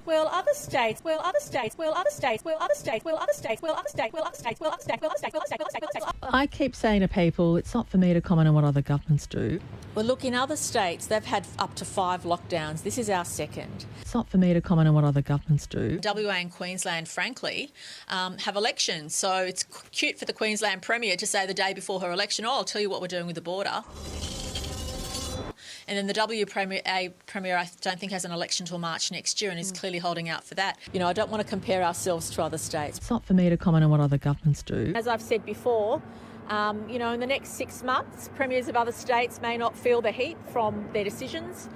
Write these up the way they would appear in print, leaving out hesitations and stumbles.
Well, other states, well, other states, well, other states, well, other states, well, other states, well, other states, well, other states, well, other states, well, other states, well, other states, well, other states, well, other states. I keep saying to people, it's not for me to comment on what other governments do. Well, look, in other states, they've had up to 5 lockdowns. This is our second. It's not for me to comment on what other governments do. WA and Queensland, frankly, have elections. So it's cute for the Queensland Premier to say the day before her election, I'll tell you what we're doing with the border. And then the WA Premier, I don't think has an election till March next year and is clearly holding out for that. You know, I don't want to compare ourselves to other states. It's not for me to comment on what other governments do. As I've said before, you know, in the next 6 months, premiers of other states may not feel the heat from their decisions,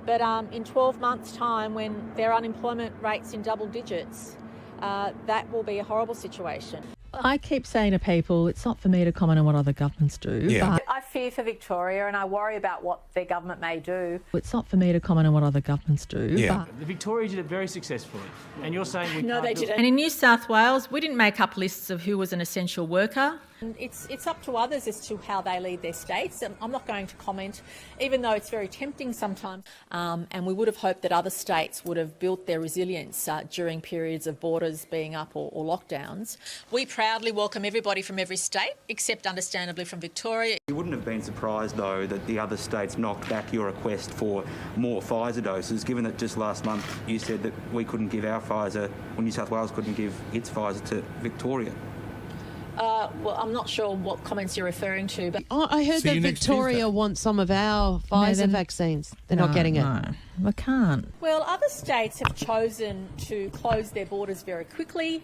but in 12 months' time, when their unemployment rate's in double digits, that will be a horrible situation. I keep saying to people, it's not for me to comment on what other governments do. Yeah. But I fear for Victoria and I worry about what their government may do. it's not for me to comment on what other governments do. Yeah. But The Victoria did it very successfully, and you're saying we can't do it. And in New South Wales, we didn't make up lists of who was an essential worker. And it's up to others as to how they lead their states. I'm not going to comment, even though it's very tempting sometimes. And we would have hoped that other states would have built their resilience during periods of borders being up or lockdowns. We proudly welcome everybody from every state, except understandably from Victoria. You wouldn't have been surprised, though, that the other states knocked back your request for more Pfizer doses, given that just last month you said that we couldn't give our Pfizer, or New South Wales couldn't give its Pfizer to Victoria. Well, I'm not sure what comments you're referring to, but I heard See that you next Victoria Tuesday. wants some of our Pfizer vaccines. They're not getting it. No, I can't. Well, other states have chosen to close their borders very quickly.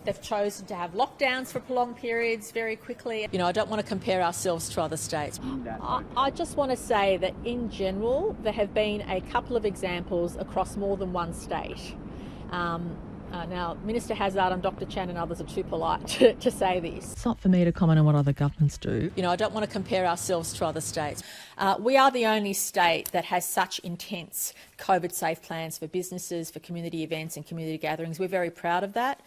They've chosen to have lockdowns for prolonged periods very quickly. you know, I don't want to compare ourselves to other states. I just want to say that in general, there have been a couple of examples across more than one state. Now, Minister Hazzard and Dr Chan and others are too polite to say this. It's not for me to comment on what other governments do. You know, I don't want to compare ourselves to other states. We are the only state that has such intense COVID-safe plans for businesses, for community events and community gatherings. We're very proud of that.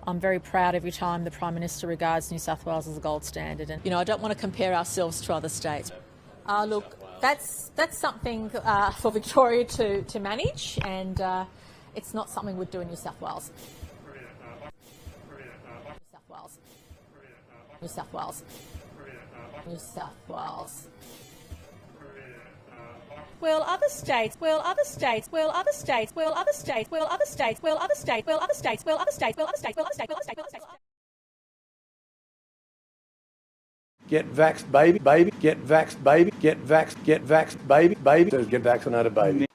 I'm very proud every time the Prime Minister regards New South Wales as a gold standard. And, you know, I don't want to compare ourselves to other states. Look, that's something for Victoria to manage, and it's not something we'd do in New South Wales. New South Wales. New South Wales. Well, other states, well, other states, well, other states, well, other states, well, other states, well, other states, well, other states, well, other states, well, other states, well, other states, well, other states, well, other states. Get vaxxed, baby, baby. Get vaxxed, baby. Get vaxxed, baby, baby. Says get vaccinated, baby.